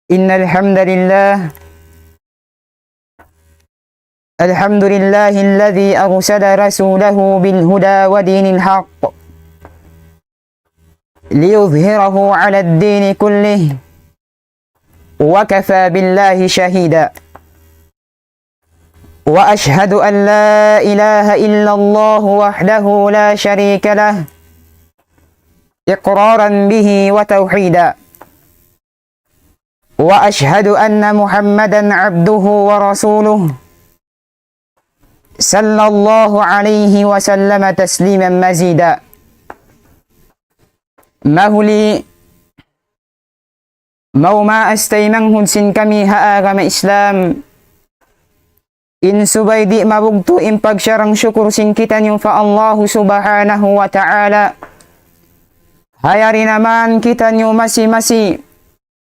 إن الحمد لله الذي أرسل رسوله بالهدى ودين الحق ليظهره على الدين كله وكفى بالله شهيدا وأشهد أن لا إله إلا الله وحده لا شريك له إقرارا به وتوحيدا وأشهد أن محمدا عبده ورسوله صلى الله عليه وسلم تسليما مزيدا ما استيمنه سن kami haagama Islam in subay di mabugto in pagsyarang syukur sin kita niyo fa Allah subhanahu wa ta'ala hayari naman kita niyo masi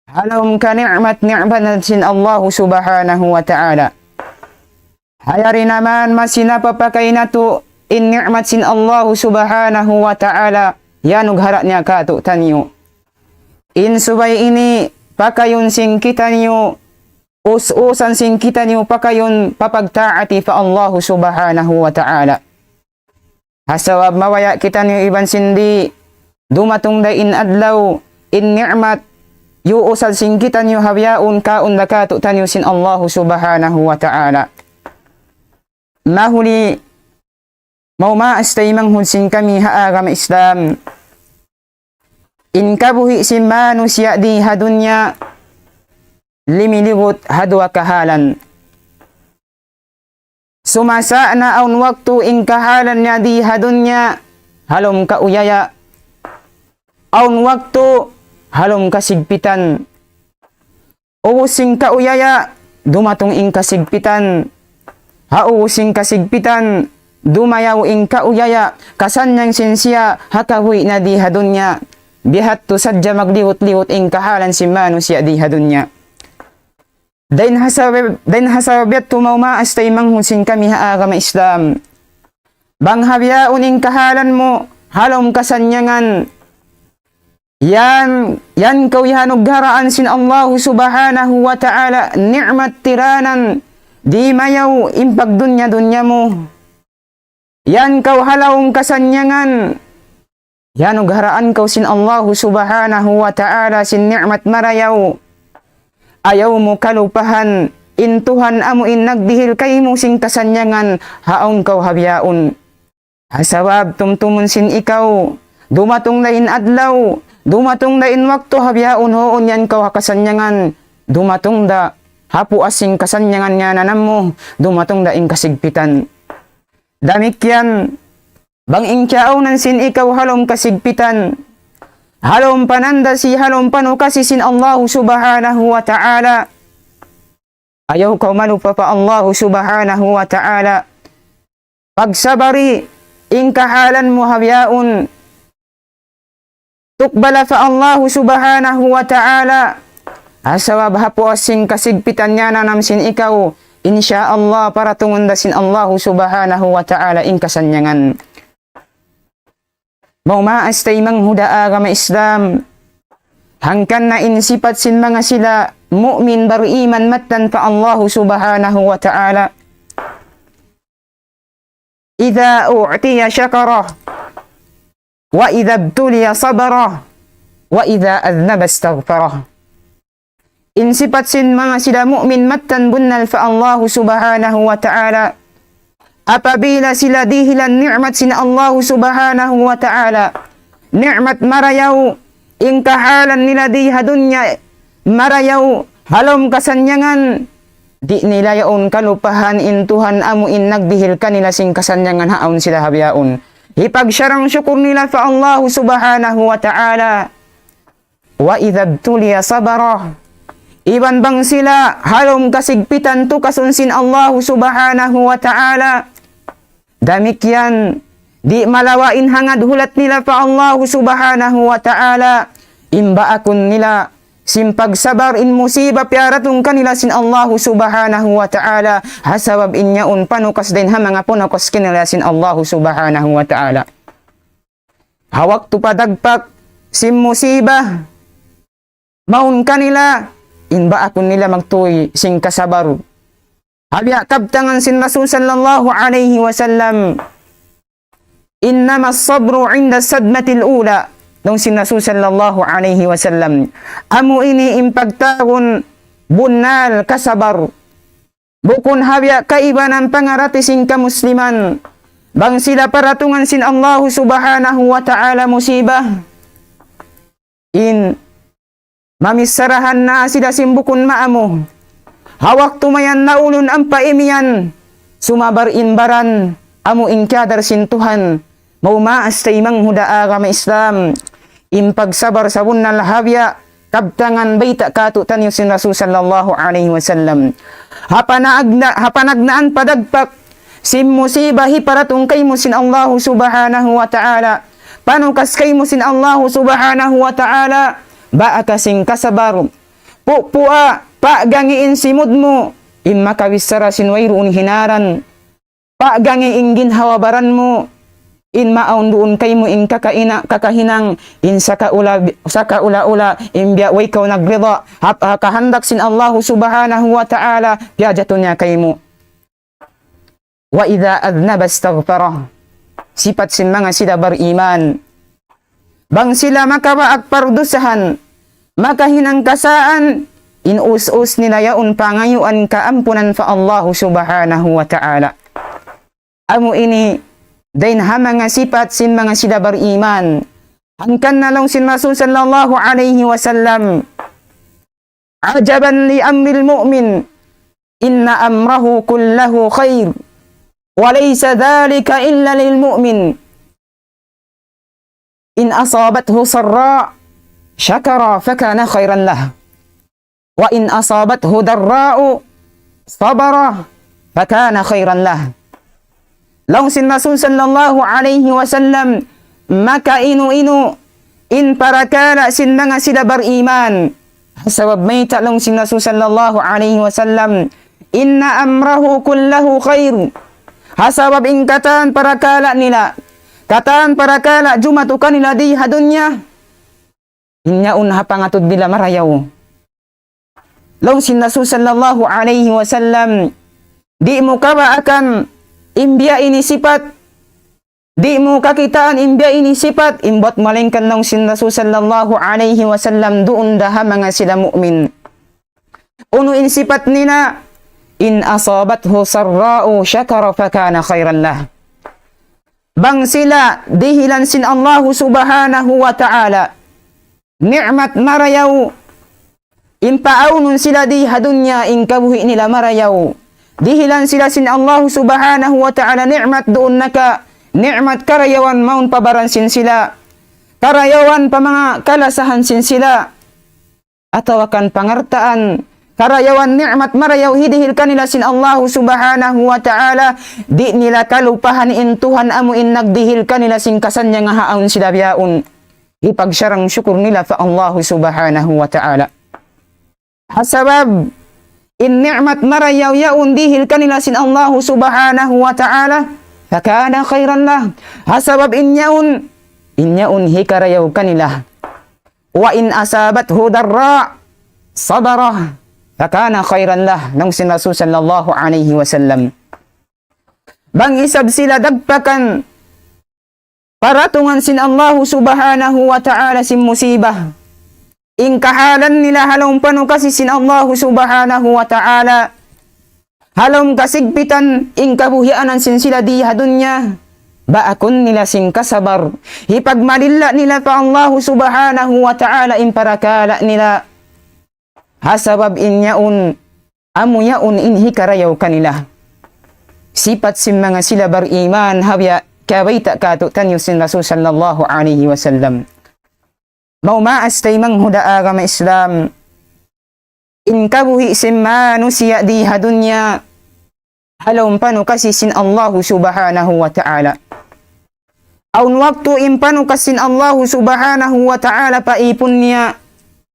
halom ka ni'mat sin Allah subhanahu wa ta'ala hayari naman masinapapakay na to in ni'mat sin Allah subhanahu wa ta'ala yanug harak niya kato tanyo in subay ini pakayon sing kita niyo us-usan sing kita niyo pakayon papagtaati fa Allah subhanahu wa ta'ala hasawab mawaya kita niyo iban sindi dumatong da in adlaw in ni'mat yu usal sing kita niyo habyaun kaun lakato tanyo sin Allah subhanahu wa ta'ala mahuli maastay manghud sin kami haagama Islam in kabuhi sin manusya di hadunya limiligot hadwa kahalan sumasa na aun waktu in kahalan niya di hadunya halom kauyaya aun waktu halom kasigpitan uusing kauyaya dumatong in kasigpitan hausing kasigpitan dumayaw in kauyaya kasanyang sinsiya hakahui na di hadunya bihat to sadya magliwot-liwot in kahalan si manusya di hadunya dain hasabiyat tumaw maastay manghusin kami haagama Islam bang habyaun in kahalan mo halom kasanyangan yan kawihanog garaan sin Allah subhanahu wa ta'ala ni'mat tiranan di mayaw impag dunya mo yan kaw halawong kasanyangan yanog haraan kaw sin Allah subhanahu wa ta'ala sin ni'mat marayaw ayaw mo kalupahan intuhan amo in nagdihil kay mo sin kasanyangan haon kaw habyaon hasawab tumtumun sin ikaw dumatong lain adlaw dumatong da in wakto habyaon hoon yan kaw kasanyangan dumatong da hapu asing kasanyangan nga nanam mo dumatong da in kasigpitan damikyan bang ingkyaw nan sin ikaw halom kasigpitan halom pananda si halom panukasi sin Allah subhanahu wa ta'ala ayaw kaw malupa pa Allah subhanahu wa ta'ala pagsabari in kahalan mo habyaon tukbala fa Allah subhanahu wa ta'ala asawab hapo asing kasigpitan niya nanam sin ikaw insya Allah para tungunda sin Allah subhanahu wa ta'ala in kasanyangan mau maastay manghuda agama Islam hangkan na insipat sin mga sila mu'min bariman matan fa Allah subhanahu wa ta'ala idha u'tiya syakarah wa idha btuliya sabarah wa idha adnaba astaghfarah insipat sin mga sila mu'min matan bunnal fa Allah subhanahu wa ta'ala apabila sila dihilan ni'mat sin Allah subhanahu wa ta'ala ni'mat marayaw in kahalan nila di hadunya marayaw halom kasanyangan di nila yaon kalupahan in Tuhan amo in nagdihil kanila sing kasanyangan haon sila habyaon ipagsyarang syukur nila fa Allah subhanahu wa ta'ala wa idha btuliya sabarah iban bang sila halom kasigpitan to kasunsin Allah subhanahu wa ta'ala damikyan di malawain hangad hulat nila pa Allah subhanahu wa ta'ala imbaakon nila simpag sabar in musiba piaratong kanila sin Allah subhanahu wa ta'ala hasabab inyaon panukas din ha mga punukas kinila sin Allah subhanahu wa ta'ala hawak tu padagpak sim musiba maun kanila inba akon nila magtuy sing kasabar. Habya kabtangan sin Rasul sallallahu alaihi wasallam, innama as-sabru 'inda sadmatil ula. Nung sin Rasul sallallahu alaihi wasallam, amo ini impagtagon bunal kasabar. Bukun habya kaiba ng pangarati sin kamusliman, bang sila paratungan sin Allah subhanahu wa ta'ala musibah. In mamisarahan na sila sin bukun maamo. Hawak tumayan na ulun ang paimiyan, sumabar inbaran, amo inkadar sin Tuhan, maumaas tay manghuda agama Islam. Impagsabar sa bunal habya, kabtangan baita katutan yung sin Rasul sallallahu alaihi wasallam. Hapanagnaan padagpak, sim musibahi paratong kay mo sin Allah subhanahu wa ta'ala. Panukas kay mo sin Allah subhanahu wa ta'ala, baa kasing kasabar. Pupua, pagangiin simud mo, in makawisara sinwayroon hinaran. Pagangiin ginhawabaran mo, in maaon doon kay mo in kakahinang in saka ula in biya way kaw nagrida kahandak sin Allah subhanahu wa ta'ala biyajato niya kay mo. Wa idha adnaba astaghfara, sipat sin mga sila bariman, bang sila makabaag pardusahan, makahinang kasaan, in us-us nila yaon pangayuan kaampunan fa Allah subhanahu wa ta'ala. Amo ini dain ha mga sipat sin mga sila bariman. Hangkan na lang sin Rasul sallallahu alaihi wasallam, ajaban li amril mu'min, inna amrahu kullahu khair, wa laysa dhalika illa lil mu'min. In asabathu sarra, syakara fakana khairan lah. Wa in asabathu darra'u, sabara fakana khairan lah. Long sin Rasul sallallahu alaihi wasallam, maka inu-inu in parakala sin mga sila bariman. Sabab may talong sin Rasul sallallahu alaihi wasallam, inna amrahu kullahu khair. Hasabab in katan parakala nila, katan parakala jumatukan nila di hadunya, inya unha pangatod nila marayaw. Long sin Rasul sallallahu alaihi wasallam, di mo ka ba akan imbya ini sifat, di mo kakitaan imbya ini sifat, imbot malingkan ng sin Rasul sallallahu alaihi wasallam doon daha mga sila mu'min. Uno in sifat nina, in asabathu sarra'u syakara fakana khairan lah. Bang sila dihilan sin Allah subhanahu wa ta'ala, ni'mat marayaw, in paunun sila di hadunya, in kabuhi nila marayaw. Dihilan sila sin Allah subhanahu wa ta'ala ni'mat doon naka, ni'mat karayawan maun pabaran sin sila, karayawan pa mga kalasahan sin sila, atawakan pangartaan, karayawan ni'mat marayaw hidihil kanila sin Allah subhanahu wa ta'ala, di nila kalupahan in Tuhan amo in nagdihil kanila sin kasanya nga haon sila biyaon, ipagsyarang syukur nila fa Allah subhanahu wa ta'ala. Hasabab in ni'mat marayaw yaun dihil kanila sin Allah subhanahu wa ta'ala, fakana khairan lah. Hasabab in yaun hikarayaw kanila. Wa in asabat hudarra, sabara, fakana khairan lah. Nang sin Rasul sallallahu alaihi wasallam, bang isab sila dagpakan, paratungan sin Allah subhanahu wa ta'ala sin musibah. In kahalan nila halong panukasi sin Allah subhanahu wa ta'ala, halong kasigpitan in kabuhianan sin sila di hadunya, baakon nila sin kasabar, hipagmalilla nila pa Allah subhanahu wa ta'ala in parakala nila. Hasabab in yaun, amu yaun in hikarayaw kanila. Sipat sin mga sila bariman habya kabaita katutan yung sin Rasul sallallahu alaihi wasallam. Maumaas tay manghuda agama Islam, in kabuhi sin manusia di hadunya, halong panukasi sin Allah subhanahu wa ta'ala. Aun waktu in panukasin Allah subhanahu wa ta'ala paipon niya,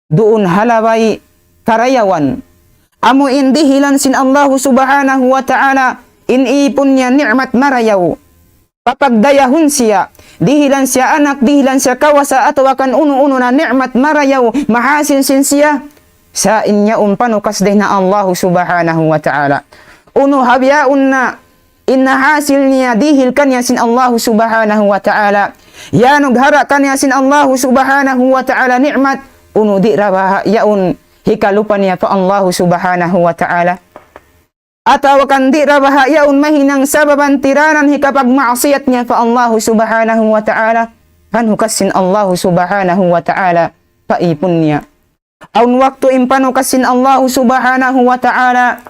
doon halaway karayawan. Amo in dihilan sin Allah subhanahu wa ta'ala, in ipon niya ni'mat marayaw. Papagdayahon siya, dihilan siya anak, dihilan siya kawasa, at wakan uno-uno na ni'mat marayaw, mahasin sin siya. sa inyaon panukas din na Allah subhanahu wa ta'ala. Uno habyaun na inahasil niya dihil kanya sin Allah subhanahu wa ta'ala. Yanog hara kanya sin Allah subhanahu wa ta'ala ni'mat. Uno di rabaha yaun hikalupan niya pa Allah subhanahu wa ta'ala. Atawakan di rabaha yaun mahinang sababan tiranan hikapag maasiyat niya pa Allah subhanahu wa ta'ala. Panukasin Allah subhanahu wa ta'ala paipon niya. Aun waktu impanukasin Allah subhanahu wa ta'ala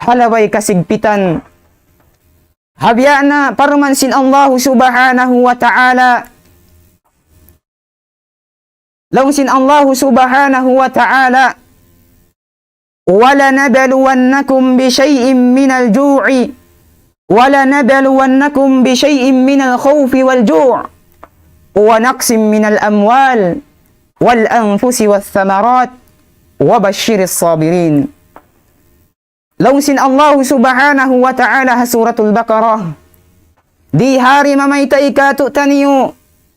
halaway kasigpitan. Habyana parumansin Allah subhanahu wa ta'ala. Lawsin Allah subhanahu wa ta'ala. وَلَنَبَلُوَنَّكُمْ بِشَيْءٍ مِّنَ الْجُوعِ وَلَنَبَلُوَنَّكُمْ بِشَيْءٍ مِّنَ الْخَوْفِ وَالْجُوعِ وَنَقْصٍ مِّنَ الْأَمْوَالِ وَالْأَنفُسِ وَالثَّمَرَاتِ وَبَشِّرِ الصَّابِرِينَ. Lawsin Allah subhanahu wa ta'ala suratul Baqarah. Di hari mamayta ikatu taniyo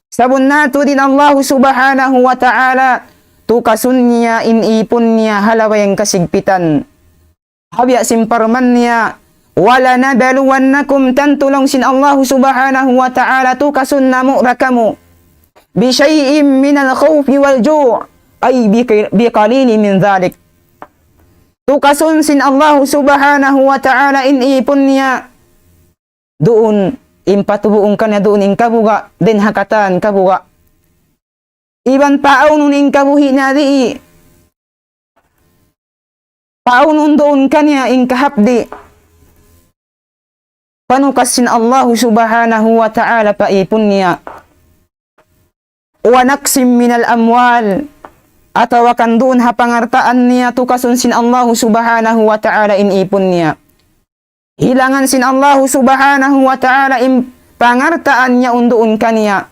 sabun nato din Allah subhanahu wa ta'ala tukasun niya inipon niya halawayang kasigpitan. Habya simparman niya wala nabaluwannakum tantulong sin Allah subhanahu wa ta'ala tukasun namu rakamu bisyai'im minal khawfi wal ju' ay biqalili min dhalik. Tukasun sin Allah subhanahu wa ta'ala inipon niya doon impatubuong ka na doon inkabuga din hakatan kabuga. Iban paunun ingkabuhi na di. Paunun doon kanya ingkahapdi. Panukasin Allah subhanahu wa ta'ala paipon niya. Wa naqsim minal amwal. Atawakan doon hapangartaan niya tukasun sin Allah subhanahu wa ta'ala inipon niya. Hilangan sin Allah subhanahu wa ta'ala pangartaan niya undoon kanya.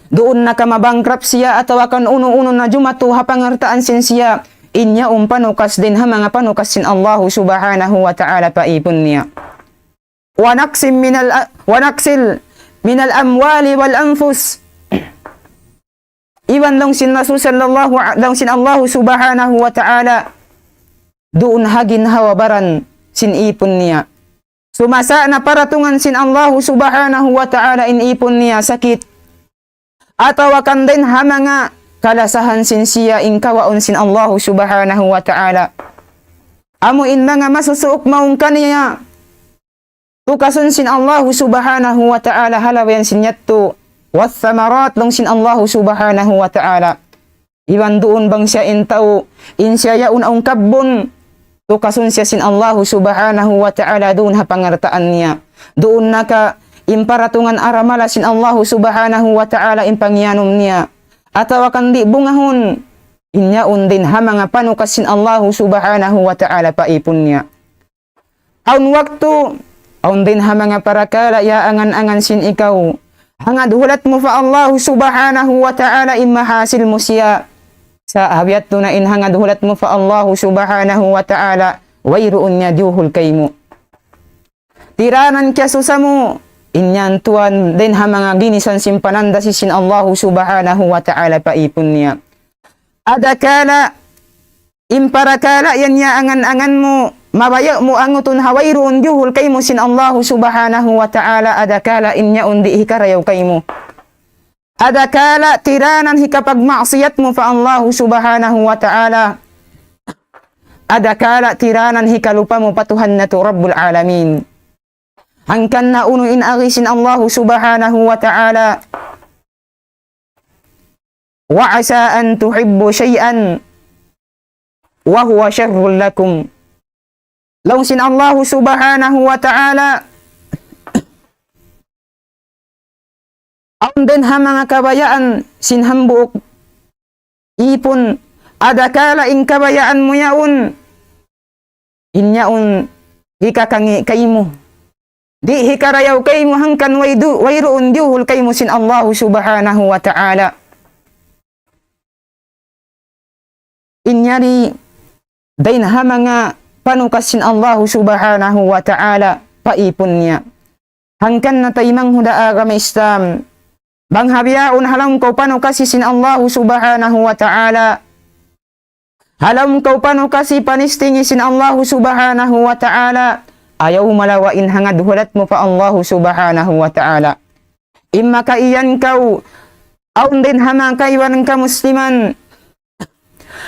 Doon na kamabangkrap siya at awakan uno-uno na jumatu hapangartaan sin siya. Inya panukas din ha mga panukas sin Allah subhanahu wa ta'ala paipon niya. Wa naqsil minal amwali wal anfus. Iwan lang sin Rasul sallallahu lang sin Allah subhanahu wa ta'ala. Doon hagin hawabaran sin ipon niya. Sumasa na paratungan sin Allah subhanahu wa ta'ala inipon niya sakit. Atawakan din ha mga kalasahan sin siya inkawaon sin Allah subhanahu wa ta'ala. Amuin mga masusuok maung kaniya. Tukasun sin Allah subhanahu wa ta'ala halawayan sin yatto. Wathamarat long sin Allah subhanahu wa ta'ala. Iwan doon bang siya intao. In siya yaun aung kabbon. Tukasun siya sin Allah subhanahu wa ta'ala doon hapangartaan niya. Doon naka imparatungan aramala sin Allah subhanahu wa ta'ala impangyanom niya. Atawakan di bungahon. Inyaon din ha mga panukas sin Allah subhanahu wa ta'ala paipon niya. Aun waktu. Aun din ha mga parakala ya angan-angan sin ikaw. Hangad hulat mo fa Allah subhanahu wa ta'ala imahasil mo siya. Sa habyat to na hangad hulat mo fa Allah subhanahu wa ta'ala wayroon niya diuhul kay mo. Tiranan kya susamo. Inyan tuan din ha mga ginisan simpananda si sin Allah subhanahu wa ta'ala paipon niya. Adakala imparakala yan ya angan-angan mo mabaya mo angutun hawayroon juhul kay mo sin Allah subhanahu wa ta'ala adakala inya undi hikarayaw kay mo. Adakala tiranan hikapag maksiyat mo fa Allah subhanahu wa ta'ala. Adakala tiranan hikalupa mo patuhan na to Rabbul Alamin. Hangkan na unuin agisin Allah subhanahu wa ta'ala. Wa asa an tuhibbu syai'an wa huwa syarrul lakum. Lawsin Allah subhanahu wa ta'ala. Aun din ha mga kabayaan sinhambuok ipon. Adakala in kabayaan mo yaun. Inyaun hikakangi kaymo. Di hikarayaw kay mo hangkan wayroon diuhul kay mo sin Allah subhanahu wa ta'ala. Inyari dain ha mga panukas sin Allah subhanahu wa ta'ala paipon niya. Hangkan na taymang huda agama Islam. Banghabyaon halang ko panukas sin Allah subhanahu wa ta'ala. Halam kau pano kasi panistingisin Allah subhanahu wa ta'ala. Ayaw malawain hangad hulat mo pa Allah subhanahu wa ta'ala. Imma kaiyan kau, aun din hamang kaiwan ka musliman.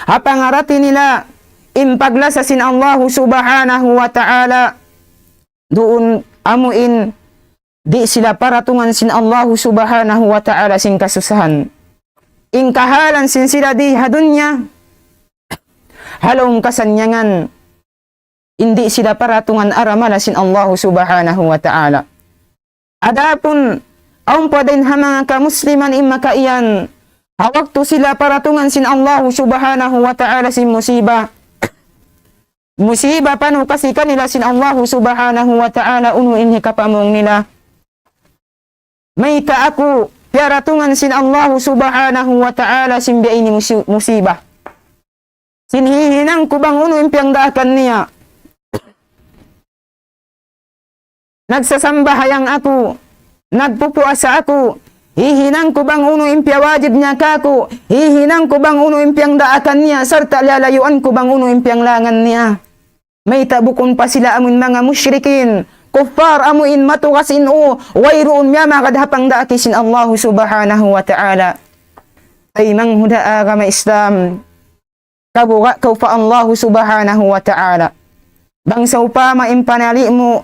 Hapangarati nila, impaglasasin Allah subhanahu wa ta'ala. Doon amuin, di sila paratungan sin Allah subhanahu wa ta'ala sin kasusahan. Ingkahalan sin sila di hadunya. Halong kasanyangan, hindi sila paratungan aramala sin Allah subhanahu wa ta'ala. Adapun, aun pa din hamang ka musliman imma kaiyan, hawak to sila paratungan sin Allah subhanahu wa ta'ala sin musibah. Musibah pano kasi kanila sin Allah subhanahu wa ta'ala unuin hikapamong nila. May ako, paratungan sin Allah subhanahu wa ta'ala sin biyaini musibah. Sinhihinang ko bang uno impyang daakan niya. Nagsasambahayang ako, nagpupuasa ako, hihinang ko bang uno impya wajib niya kako, hihinang ko bang uno impyang daakan niya, sarta lalayuan ko bang uno impyang langan niya. May tabukon pa sila amun mga musyrikin, kuffar amuin matukasin o, wayroon miya makadhapang daakisin Allah subhanahu wa ta'ala. Ay manghuda agama Islam, kabuka kau pa Allah subhanahu wa ta'ala. Bangsa upama impanali mo,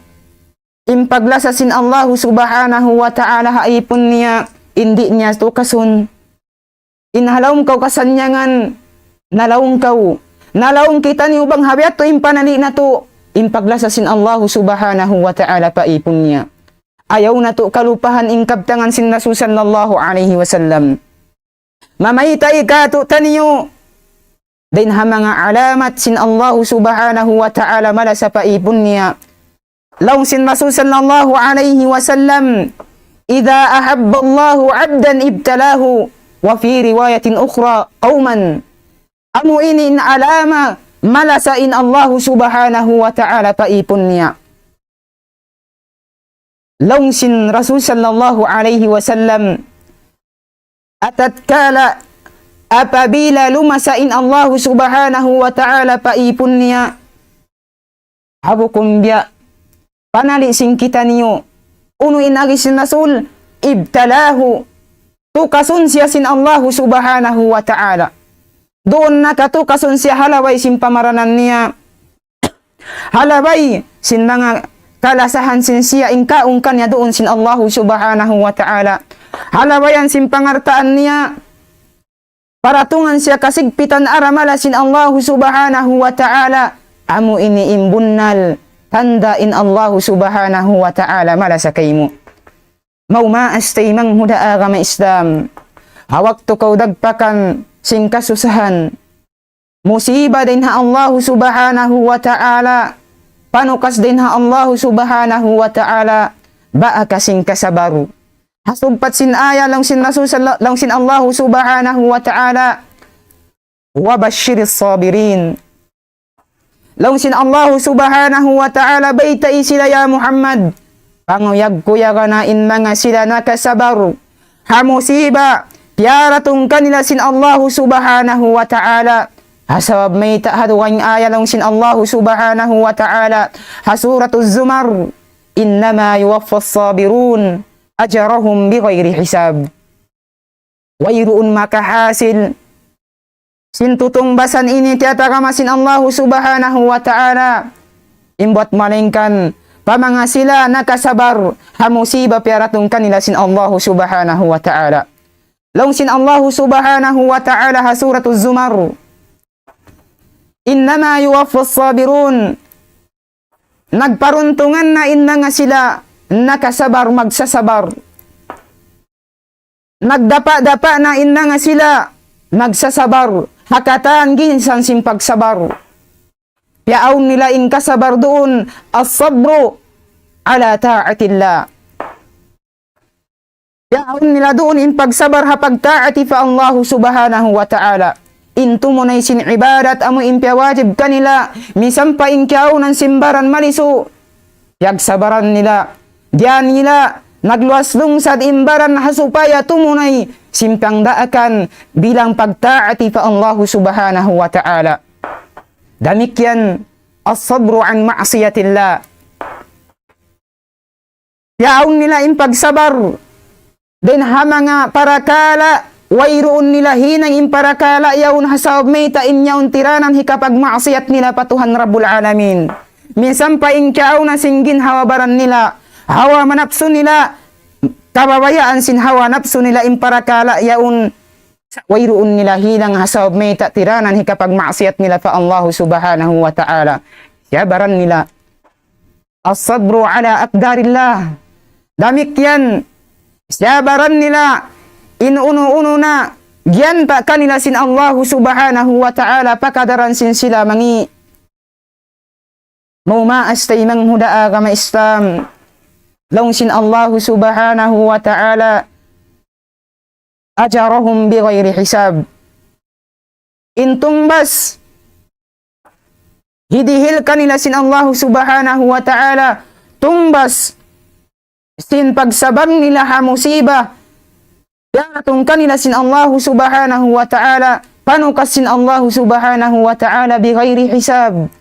impaglasasin Allah subhanahu wa ta'ala haipon niya, hindi niya tukasun. Inhalawang kau kasanyangan, nalawang kau, nalawang kita ni ubang habiat to impanali na to, impaglasasin Allah subhanahu wa ta'ala paipon niya. Ayaw na to kalupahan ingkabtangan sin Rasul sallallahu alaihi wasallam. Mamaytay ka to taniyo, din ha mga alamat sin Allah subhanahu wa ta'ala mala sa paipon niya. Laung sin Rasul sallallahu alaihi wasallam, idha ahabba Allahu abdan ibtalahu, wa fi riwayatin ukhra qauman. Amu ini in alama mala sa in Allah subhanahu wa ta'ala paipon niya. Laung sin Rasul sallallahu alaihi wasallam, atatkala apabila lumasain Allah subhanahu wa ta'ala paipon niya, habukum biya, panali sing kita niyo, unuin agis sin Rasul, ibtalahu, tukasun siya sin Allah subhanahu wa ta'ala. Doon nakatukasun siya halaway sin pamaranan niya, halaway sin mga kalasahan sin siya inkaung kanya doon sin Allah subhanahu wa ta'ala. Halawayan sin pangartaan niya, paratungan siya kasigpitan aramala sin Allah subhanahu wa ta'ala. Amu ini imbunnal, tanda in Allah subhanahu wa ta'ala mala sa kaymo. Maumaas tay manghuda agama Islam, hawak to kau dagpakan sing kasusahan. Musiba din ha Allah subhanahu wa ta'ala, panukas din ha Allah subhanahu wa ta'ala, baa kasing kasabaru. Hasugpat sin aya lang sin Rasul lang sin Allah subhanahu wa ta'ala, wa basyiris sabirin. Lang sin Allah subhanahu wa ta'ala, baytai sila ya Muhammad, panguyag kuya ka na in mga sila nakasabaru. Hamusiba, piaratong kanila sin Allah subhanahu wa ta'ala. Hasabab may tahaduang aya lang sin Allah subhanahu wa ta'ala, hasuratul Zumar, innama yuwaffas sabirun ajarahum bighayri hisab. Wayruun makahasil sin tutungbasan ini tiata kamasin Allah subhanahu wa ta'ala, imbot malingkan pamanga sila nakasabar, hamusiba piaratong kanila sin Allah subhanahu wa ta'ala. Long sin Allah subhanahu wa ta'ala hasuratul Zumar, innama yuwaffas sabirun, nagparuntungan na inna nga sila nakasabar magsasabar. Nagdapa-dapa na inna nga sila magsasabar, hakatan ginsan simpagsabar. Piaon nila in kasabar doon, as-sabru ala ta'atillah. Piaon nila doon in pagsabar hapag ta'ati fa Allah subhanahu wa ta'ala. Intu mo na isin ibadat amo impya wajib kanila, misampa inkyaw ng simbaran maliso. Piyagsabaran nila, diyan nila nagluwas lungsad imbaran hasupaya tumunay simpang daakan bilang pagtaati pa Allah subhanahu wa ta'ala. Demikian as-sabru an ma'siyatillah. Yaon nila impagsabar din hamanga parakala wayroon nila hinang imparakala yaon hasab meta inyaon tiranan hikapag maksiyat nila patuhan Rabbul Alamin. Minsan pa inkaw na singgin hawabaran nila, hawa manapso nila, kababayaan sin hawa napso nila imparakala yaon wayroon nila hinang hasab meta tiranan hikapag maksiyat nila pa Allah subhanahu wa ta'ala. Yabaran nila as-sabru ala aqdarillah. Demikian sabaran nila inuuno na gyanta kanila sin Allah subhanahu wa ta'ala pakadaran sin sila mangi mumaas tay manghuda agama Islam long sin Allah subhanahu wa ta'ala ajarahum bighairi hisab. Intong bas hidihil kanila sin Allah subhanahu wa ta'ala tumbas sin pagsabang nila ha musibah yaratong kanila sin Allah subhanahu wa ta'ala panukas sin Allah subhanahu wa ta'ala bighairi hisab.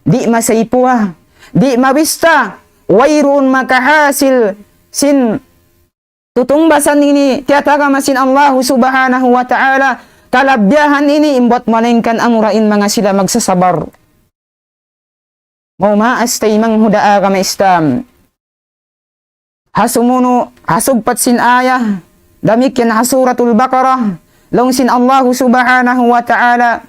Di masaypuha, di mabista wayroon makahasil sin tutungbasan ini tiataga masin Allah subhanahu wa ta'ala kalabyahan ini imbot malengkan amurain mga sila magsasabar. Mumaas tay manghuda agama Islam. Hasumuno hasugpat sin ayah demikian hasuratul Baqarah long sin Allah subhanahu wa ta'ala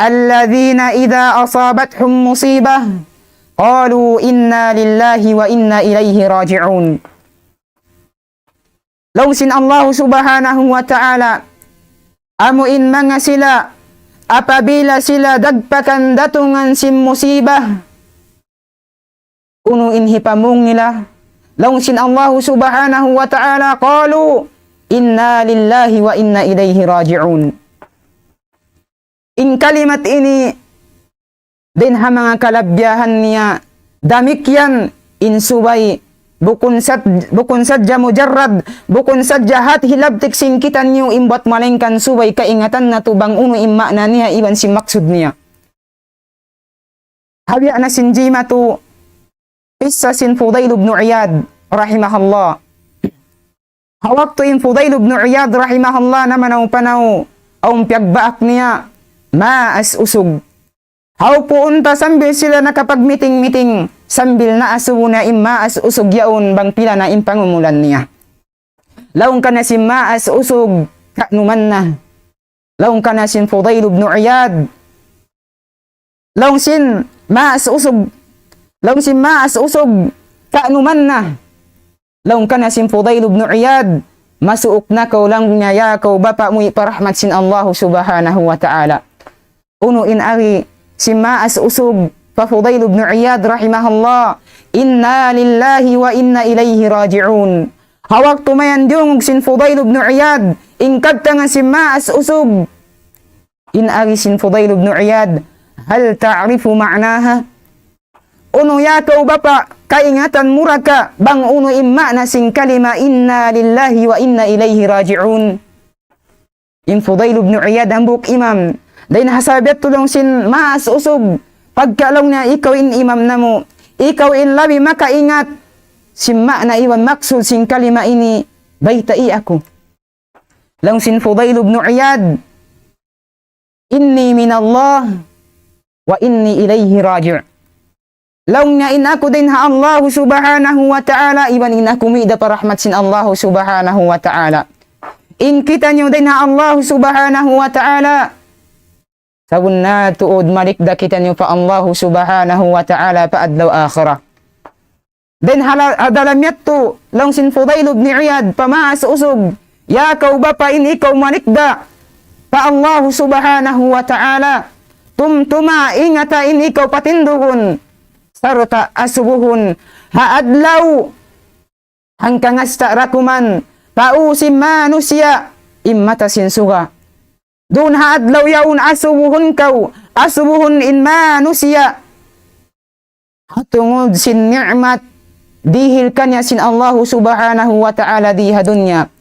alladzina idza asabathum musibah qalu inna lillahi wa inna ilaihi raji'un. Long sin Allah subhanahu wa ta'ala amuin mga sila apabila sila dagpakan datungan sin musibah unuin hipamong nila long sin Allah subhanahu wa ta'ala qalu inna lillahi wa inna ilaihi raji'un. In kalimat ini din ha mga kalabyahan niya damikyan in subay bukun sadja mujarrad bukun sadja hat hilabtik singkitan niyo imbot malengkan subay kaingatan na tubang uno imma na niya iban si maksud niya. Habya na sinjima tu Qissa sin Fudail ibn Iyad rahimahullah. Hawak to in Fudail ibn Iyad rahimahullah na manaw panaw ang piyagbaak niya maas usog. Haw po unta sambil sila nakapag-meeting sambil na asubo na maas usog yaon bang pila na impangumulan niya. Laong ka na si maas usog kanuman na. Laong ka na sin Fudail ibn Iyad. Laong sin maas usog Laong si maas usog kaanuman na. Laong ka na si Fudail ibn Iyad masuok na kaw lang niya kaw bapa mo iparahmat sin Allah subhanahu wa ta'ala. Uno in ari si maas usog pa Fudail ibn Iyad rahimahullah inna lillahi wa inna ilaihi raji'un. Hawak tumayan diyong sin Fudail ibn Iyad ingkad nga si maas usog in ari sin Fudail ibn Iyad hal ta'rifu ma'naha. Uno yakaw bapa kaingatan muraka bang uno imma na sing kalima inna lillahi wa inna ilaihi raji'un. In Fudail ibn Iyad hambuk imam dahin hasabet tulong sin maas usog pagkalong na ikaw in imam na mo ikaw in labi makaingat simma na iwan maksud sing kalima ini baytai ako. Lang sin Fudail ibn Iyad inni minallah wa inni ilaihi raji'. Laong nga in ako din ha Allah subhanahu wa ta'ala iban in ako mida parahmat sin Allah subhanahu wa ta'ala. In kita nyo din ha Allah subhanahu wa ta'ala sabun na tuod malikda kita nyo pa Allah subhanahu wa ta'ala pa adlaw akhirah. Then hadalamyat to laong sin Fudail ibn Iyad pamaas usog yakaw ba pa in ikaw malikda pa Allah subhanahu wa ta'ala tumtuma ingata in ikaw patindugon sarta asubuhun haadlaw hangkang asta rakuman pausim manusia immata sinsuga dun haadlaw yaun asubuhun kau asubuhun in manusia hatungod sin ni'mat dihil kanya sin Allah subhanahu wa ta'ala diha dunya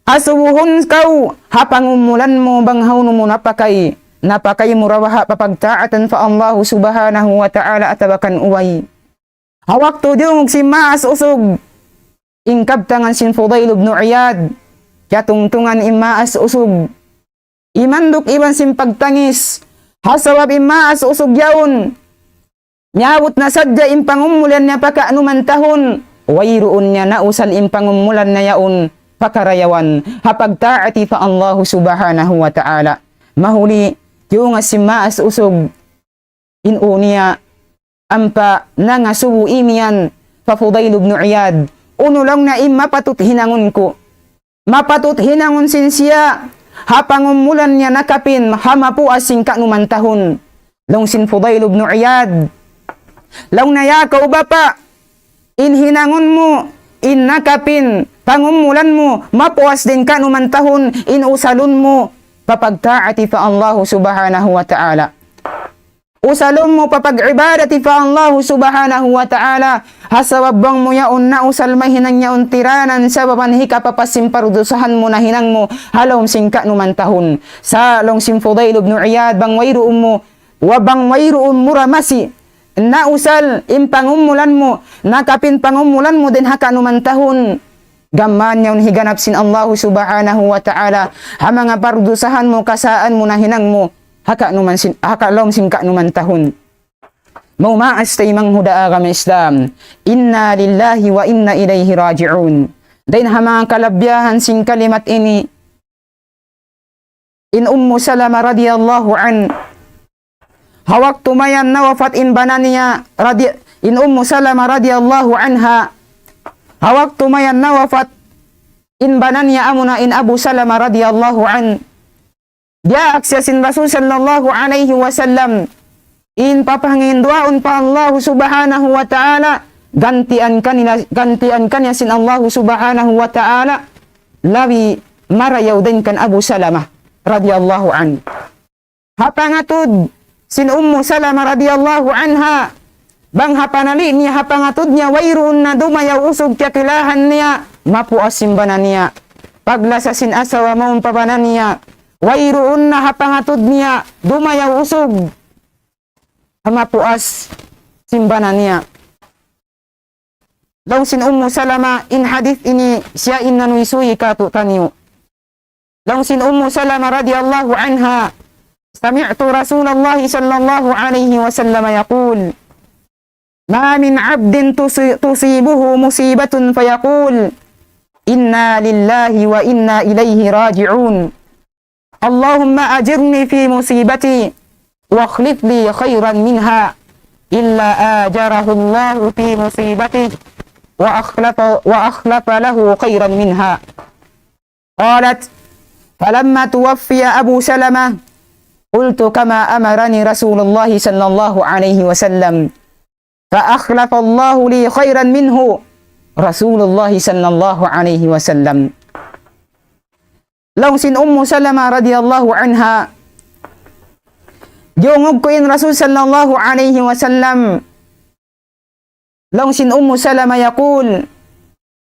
asubuhun kau hapangumulan mo bang haunu mo napakay napakay murawaha papagtaatan fa Allah subhanahu wa ta'ala atabakan uway. Hawak to yung si Maas usog. Ingkabtangan sin Fudail ibn Iyad. Katungtungan imaas usog. Imandok iban sin pagtangis. Hasawab imaas usog yaon. Nyawot na sadya impangumulan niya paka anuman tahon. Wayroon niya nausal impangumulan na yaon pakarayawan. Hapagtaati fa Allah subhanahu wa ta'ala. Mahuli yung si Maas usog. Inuniya ampa nangasubu imian fa Fudail ibn Iyad. Uno lang na mapatut hinangon ko. Mapatut hinangon sin siya. Hapangumulan niya nakapin hamapu asing kanumantahon. Long sin Fudail ibn Iyad. Long nayakaw ba pa? Inhinangon mo. Innakapin. Pangumulan mo. Mapuas din kanumantahon. Inusalon mo. Papagtaati fa Allah subhanahu wa ta'ala. Usalon mo papag-ibadati fa Allah subhanahu wa ta'ala. Hasawabang mo yaon na usal mahinang yaon tiranan sa babanhi ka papasimpardusahan mo na hinang mo halom singka numantahon. Sa long sim Fudail ibn Iyad bang wayroon mo wabang wayroon muramasi na usal impangumulan mo nakapin pangumulan mo din haka numantahon. Gaman yaon higanap sin Allah subhanahu wa ta'ala ha mga pardusahan mo kasaan mo na hinang mo haka lom singka numantahon. Maumaas tayo manghudaa kami Islam. Inna lillahi wa inna ilayhi raji'un. Dahil ha mga kalabyahan sing kalimat ini. In Ummu Salama radiyallahu an. Hawak tumayan na wafat in bananiya. In Ummu Salama radiyallahu anha. Hawak tumayan na wafat in bananiya amuna in Abu Salama radiyallahu an. Dia aksasin Rasul sallallahu alaihi wasallam. In papanginduaon pa Allah subhanahu wa ta'ala. Gantian kanya sin Allah subhanahu wa ta'ala. Lawi marayaw din kan Abu Salamah radiyallahu an. Hapangatud sin Ummu Salamah radiyallahu anha. Bang hapanali niya hapangatud niya wayroon na dumayaw usog kakilahan niya. Mapuas simbanan niya. Paglasa sin asawa maong pabanan niya. Wayroon na hapangatud niya dumayaw usog. Mapuas simbanan niya. Long sin Ummu Salama in hadith ini siya inanuisuyi katu taniyo. Long sin Ummu Salama radiyallahu anha. Sami'tu Rasulullah sallallahu alaihi wasallam yaqul. Ma min 'abdin tusibuhu musibatun fayaqul inna lillahi wa inna ilaihi raji'un. Allahumma ajirni fi musibati wa akhlif li khairan minha illa ajarahu Allah fi musibati wa akhlafa lahu khairan minha. Qalat falamma tuwaffiya Abu Salamah qultu kama amarani Rasulullah sallallahu alaihi wasallam fa akhlafa Allah li khairan minhu Rasulullah sallallahu alaihi wasallam. Long sin Ummu Salama radiyallahu anha. Jungog ko in Rasul sallallahu alaihi wasallam. Long sin Ummu Salama yaqul.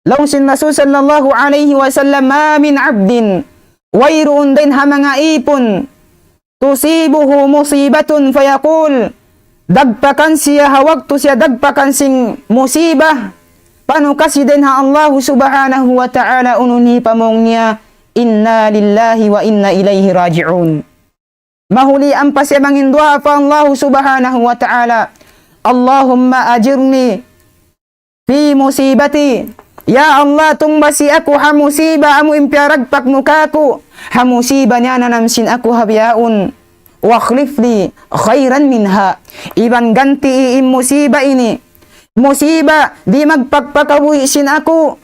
Long sin Rasul sallallahu alaihi wasallam ma min 'abdin wayroon din ha mga ipon tusibuhu musibatun fayaqul dagpakan siya hawag to siya dagpakan sing musibah pano kasi din ha Allah subhanahu wa ta'ala ununi pamong niya inna lillahi wa inna ilaihi raji'un. Mahuli ang pasyamang indua pa Allah subhanahu wa ta'ala. Allahumma ajirni fi musibati. Ya Allah, tungbasi ako ha musiba amu impiaragpak mukaku. Ha musiba niya nanamsin ako habiyaun. Wa khlifli khairan minha. Iban ganti musiba ini. Musiba di magpagpakawisin ako.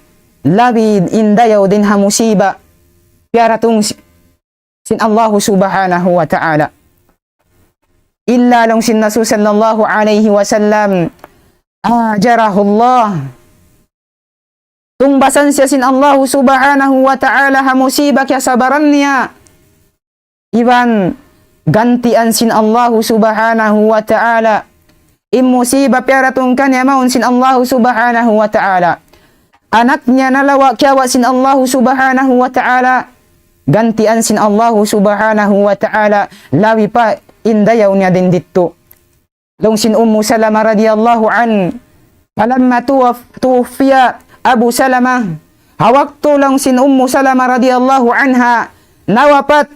Labid indayaw din ha musiba. Piara tung sin Allah subhanahu wa ta'ala. Illa long sin Rasul sallallahu alaihi wasallam ajarahu Allah. Tungbasan siya sin Allah subhanahu wa ta'ala ha musibah kya sabaran niya. Iban gantian sin Allah subhanahu wa ta'ala. Musibah piara tung kanya maun sin Allah subhanahu wa ta'ala. Anak niya nalawa kyawa sin Allah subhanahu wa ta'ala. gantian sin Allah subhanahu wa ta'ala, lawi pa indayaw niya din dito. Long sin Salama radiyallahu an, palamma tuwfiya Abu Salama, hawakto lang sin Salama radiyallahu anha, nawapat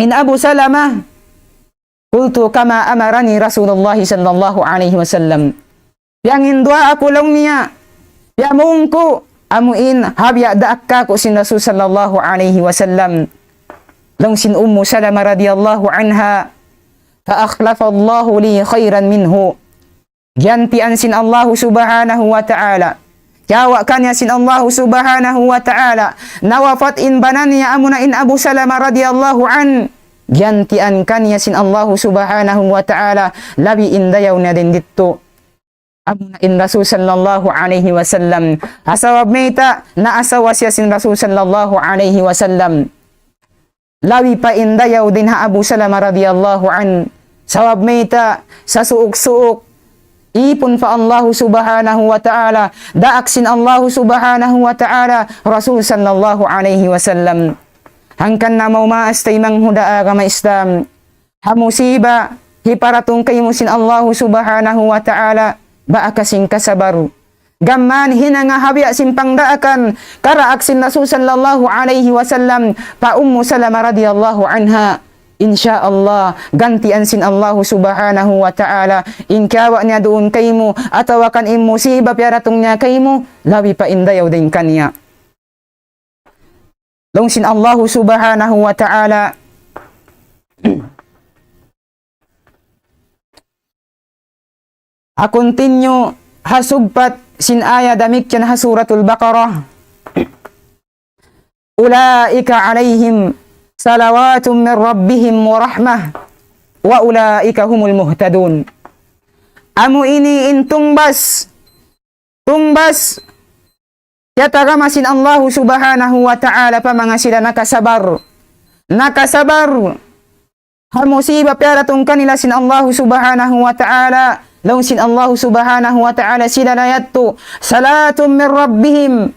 in Abu Salama, qultu kama amarani Rasulullah sallallahu alaihi wasallam. Yang indua ako lang niya, yamong ko, amuin habya daakka ko sin Rasul sallallahu alaihi wasallam. Long sin Salama radiyallahu anha, fa akhlafa Allahu li khairan minhu. Gantian sin Allah subhanahu wa ta'ala. Yawa kanya sin Allah subhanahu wa ta'ala. Nawafat in bananya amuna in Abu Salama radiyallahu an. Gantian kanya sin Allah subhanahu wa ta'ala. Labi indayaw na din dito. Amuna in Rasul sallallahu alaihi wasallam. Asawab meita na asawa siya sin Rasul sallallahu alaihi wasallam. Lawi pa indayaw din ha Abu Salama radiyallahu an. Sawab meita sa suok-suok. Ipon fa Allah subhanahu wa ta'ala. Daaksin Allah subhanahu wa ta'ala Rasul sallallahu alaihi wasallam. Hangkan na maumaas tay manghudaa ka Islam. Hamusiba hiparatong kayo sin Allah subhanahu wa ta'ala. Baakasin kasabaru. Gamman hinangahabya simpang daakan. Karaaksin Rasul sallallahu alaihi wasallam. Pa Salama radiyallahu anha. Insyaallah gantian sin Allah subhanahu wa ta'ala. Inkawa niya doon kay mo, atawakan in musibah piaratong niya kay mo, lawi pa indayaw din kanya. Long sin Allah subhanahu wa ta'ala a continue hasugpat sin aya damikyan ha suratul Baqarah. Ulaika alaihim salawatun min rabbihim wa rahmah wa ulaika humul muhtadun. Amu ini in tungbas yatagamasin Allah subhanahu wa ta'ala pa mga sila nakasabar hamusiba piaratong kanila sin Allah subhanahu wa ta'ala. Law sin Allah subhanahu wa ta'ala sila na yatto salatun min rabbihim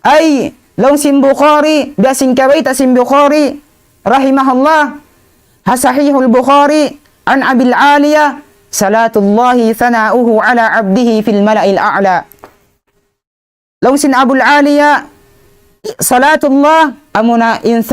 ay law sin Bukhari biasin kawaita sin Bukhari rahimahullah hasahihul Bukhari an Abil Aliyah salatullahi thana'uhu ala abdihi fil mala'il a'la. Law sin Abul Aliyah salatullah amuna in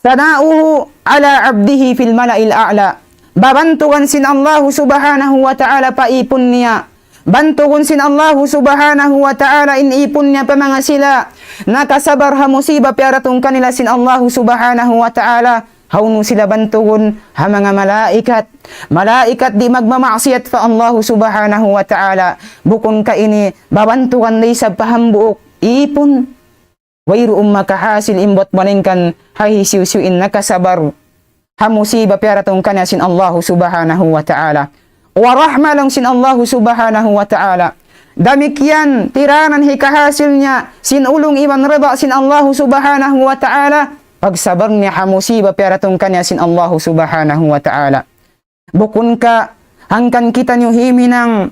thana'uhu ala abdihi fil mala'il a'la. Babantukan sin Allah subhanahu wa ta'ala paipon niya. Bantugon sin Allah subhanahu wa ta'ala inipon niya pa mga sila. Nakasabar ha musiba piaratong kanila sin Allah subhanahu wa ta'ala. Hauno sila bantugon ha mga malaikat di magmamaksiyat fa Allah subhanahu wa ta'ala. Bukon ka ini babantukan day sa pahambuok ipon. Wairu makahasil imbot maningkan hahisiw-siwin nakasabar. Hamusiba piaratong kanya sin Allah subhanahu wa ta'ala. Wa rahma lang sin Allah subhanahu wa ta'ala. Damikyan tiranan hikahasil niya sin ulong iwan rida sin Allah subhanahu wa ta'ala. Pagsabar niya hamusiba piaratong kanya sin Allah subhanahu wa ta'ala. Bukun ka hangkan kita niyo hinang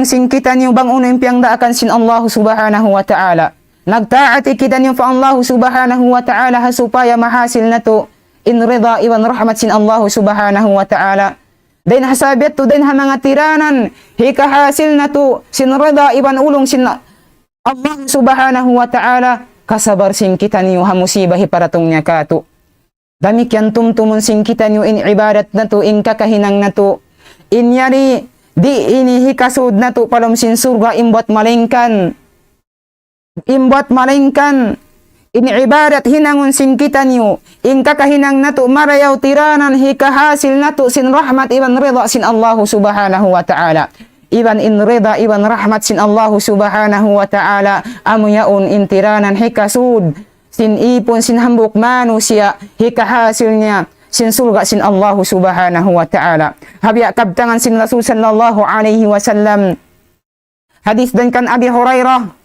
sing kita niyo bang uno impiyang daakan sin Allah subhanahu wa ta'ala. Nagtaati kita niyo fa Allah subhanahu wa ta'ala supaya mahasil na to in rida iwan rahmat sin Allah subhanahu wa ta'ala. Den hasabit to den ha mga tiranan hikahasil na to sin rida iwan ulong sin Allah subhanahu wa ta'ala. Kasabar sin kita niyo ha musibah paratong niya kato. Damikyan tumtumun sin kita niyo in ibadat na to in kakahinang na to. In yari di ini hikasud na to palom sin surga imbot malingkan in ibadat hinangon sin kita niyo in kakahinang nato marayaw tiranan hikahasil nato sin rahmat iban rida sin Allah subhanahu wa ta'ala. Iban in rida iban rahmat sin Allah subhanahu wa ta'ala amuyaon in tiranan hikasud sin ipon sin hambuk manusia hikahasil niya sin surga sin Allah subhanahu wa ta'ala. Habya kabtangan sin Rasul sallallahu alaihi wasallam. Hadis dan kan Abi Hurairah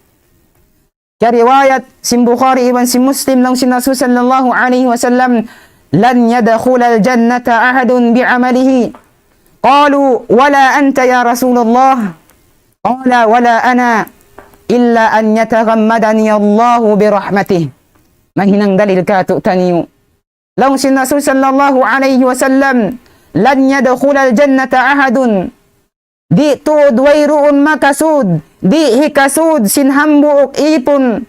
riwayat sin Bukhari ibn sin Muslim lang sin Rasul sallallahu alaihi wasallam lan yadkhulal jannata ahadun bi'amalihi. Qalu wala anta ya Rasulullah. Qala wala ana. illa an yataghammadani Allahu birahmatih. Mahinang dalil kato taniyo. Long sin Rasul sallallahu alaihi wasallam, lan yadkhulal jannata ahadun. Di tuod wayruun makasud, di hikasud sin hambuok ipon.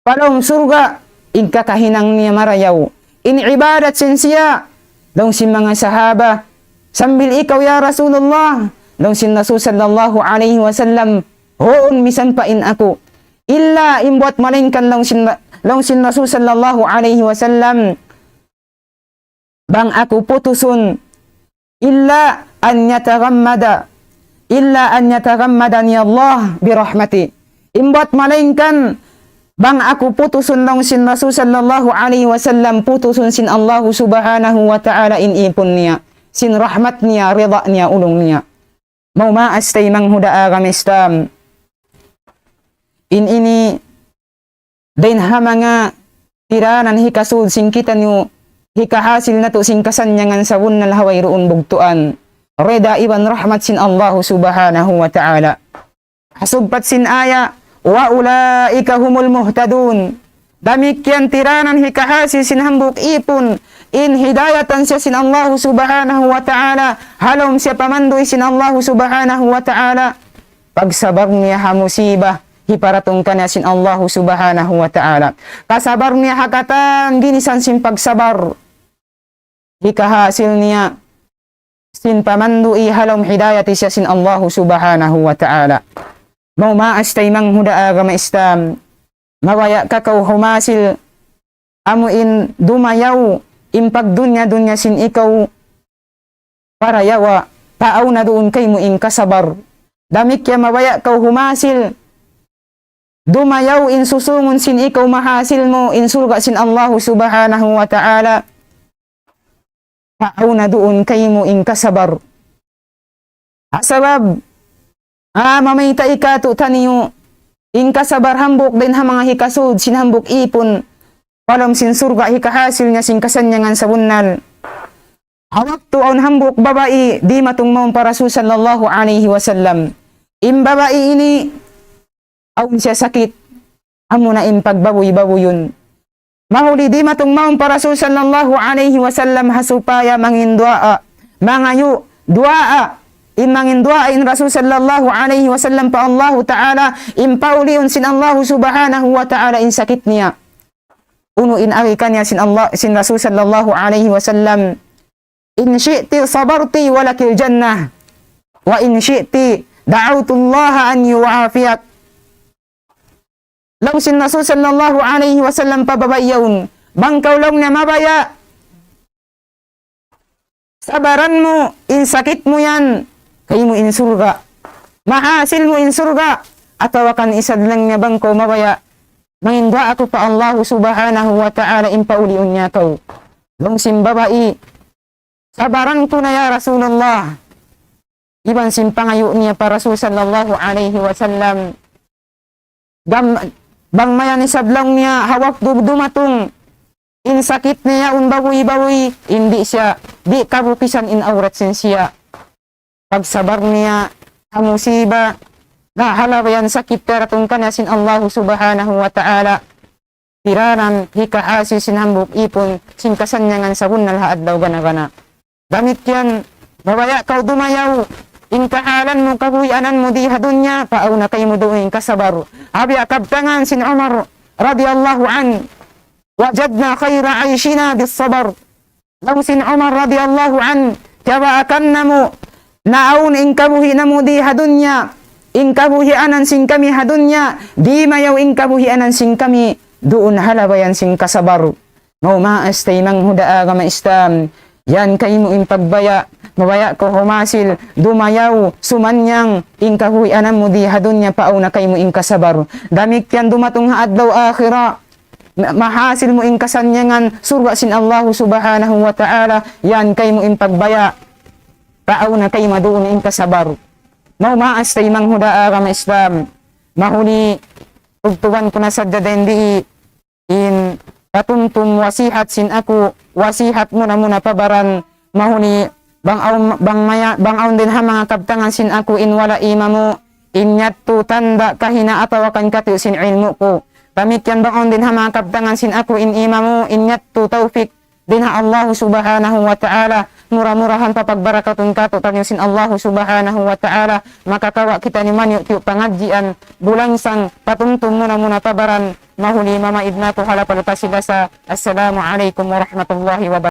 Palong surga, ingkakahinang niya marayaw. In ibadat sin siya, long sin mga sahaba, sambil ikaw ya Rasulullah, long sin Rasul sallallahu alaihi wasallam, hoon misan pa in ako. Illa imbuat malingkan long sin Rasul sallallahu alaihi wasallam, bang ako putusun, illa an yataghammadani Allah birahmati. Imbuat malingkan, bang aku putusun long sin Rasul sallallahu alaihi wasallam, putusun sin Allah subhanahu wa ta'ala in ipon niya, sin rahmat niya, rida niya, ulong niya. Mau maas tay manghuda agam Islam. In ini, dain ha mga tiranan hikasud sin kita niyo, hikahasil na to sin kasanyangan sa wunnal haway roon bugtuan. Reda iban rahmat sin Allah subhanahu wa ta'ala. Hasubpat sin aya, wa ulaika humul muhtadun. Damikyan tiranan hikahasil sin hambuk ipon, in hidayatan siya sin Allah subhanahu wa ta'ala, halom siya pamandoy sin Allah subhanahu wa ta'ala. Pagsabar niya ha musibah, hiparatong ka na sin Allah subhanahu wa ta'ala. Kasabar niya hakatan, ginisan sin pagsabar. Hikahasil niya sin pamandoy halom hidayati siya sin Allah subhanahu wa ta'ala. Mau maas tay manghuda agama Islam, mawaya kakaw humasil, amuin dumayaw, impag dunya sin ikaw, para yawa, taaw na doon kay mo in kasabar. Damik ya mawaya kaw humasil, dumayaw in susungon sin ikaw mahasil mo, in surga sin Allah subhanahu wa ta'ala, taaw na doon kay mo in kasabar. Asabab, mamayta ikato taniyo, in kasabar hambok din ha mga hikasud, sin hambok ipon, walam sin surga hikahasil niya sin kasanyangan sa bunnal. Hawak to on hambok babae, di matungmong para Rasul sallallahu alaihi wasallam. In babae ini, aun siya sakit, amo na in pagbaboy-baboyon. Mahuli di matungmong para Rasul sallallahu alaihi wasallam, hasupaya mangin duaa, mangayo, duaa, in mangin dua in Rasul sallallahu alaihi wasallam pa Allah ta'ala, in pauliun sin Allah subhanahu wa ta'ala in sakit niya. Uno in awikan niya sin Rasul sallallahu alaihi wasallam, in syi'ti sabarti walakil jannah, wa in syi'ti da'autullaha an yu'afiyat. Law sin Rasul sallallahu alaihi wasallam pa babayawn, bangkaw lang na mabaya, sabaran mo, in sakit mo yan, kayo mo in surga, mahasil mo in surga, atawakan isad lang niya bangko mabaya, mangindwa ako pa Allah subhanahu wa ta'ala in pauliun niya kaw. Long simbabai, sabaran ko na ya Rasulullah, iban simpangayo niya pa Rasul sallallahu alaihi wasallam, bang mayan isablang niya, hawak dumatong, in sakit niya, baboy-baboy, hindi siya, di kabukisan in aurat sin siya. Pagsabar niya, musiba, na halawayan sakit karatong kanasin Allah subhanahu wa ta'ala. Tiranan, hikaasi sinhambok ipon, sin kasanyangan sa bunnal haad daw gana-gana. Damit yan, babaya kau dumayaw, in kahalan mo, kahuyanan mo di hadunya, paaw na kayo mo doon kasabar. Habi akabtangan sin Umar, radiyallahu an, wajadna khayra aishina bis sabar. Law sin Umar radiyallahu an, kaya akan na mo, naun in kabuhi na mo di hadunya, in kabuhi anan sing kami hadunya, di mayaw in kabuhi anan sing kami, doon halawayan sing kasabar. Mau maas tay manghuda agama Islam, yan kayo mo in pagbaya, mabaya ko humasil, dumayaw, sumanyang, in kabuhi anan mo di hadunya, paaw na kayo mo in kasabar. Damik yan dumatong haadlaw akhira, mahasil mo in kasanyangan, surga sin Allah subhanahu wa ta'ala, yan kayo mo in pagbaya, paaw na kayo madoon in kasabar. Mau maas tay manghuda agama Islam, mahuli tugtugan ko na sa dadendi in patuntum wasihat sin ako, wasihat mo na muna pabaran, mahuli bangawn din ha mga kabtangan sin ako, in wala ima mo, Inyat tu tanda kahina atawakan katu sin ilmu ko. Pamikyan bangon din ha mga kabtangan sin ako in imamu. Inyat tu taufik din ha Allah subhanahu wa ta'ala. Murah-murahan papagbarakatun kato tanyo sin Allah subhanahu wa ta'ala. Makatawa kita ni man yung pangadjian. Bulangsang patumtum muna tabaran. Mahuli mama idna ko halapalata sila sa Assalamualaikum warahmatullahi wabarakatuh.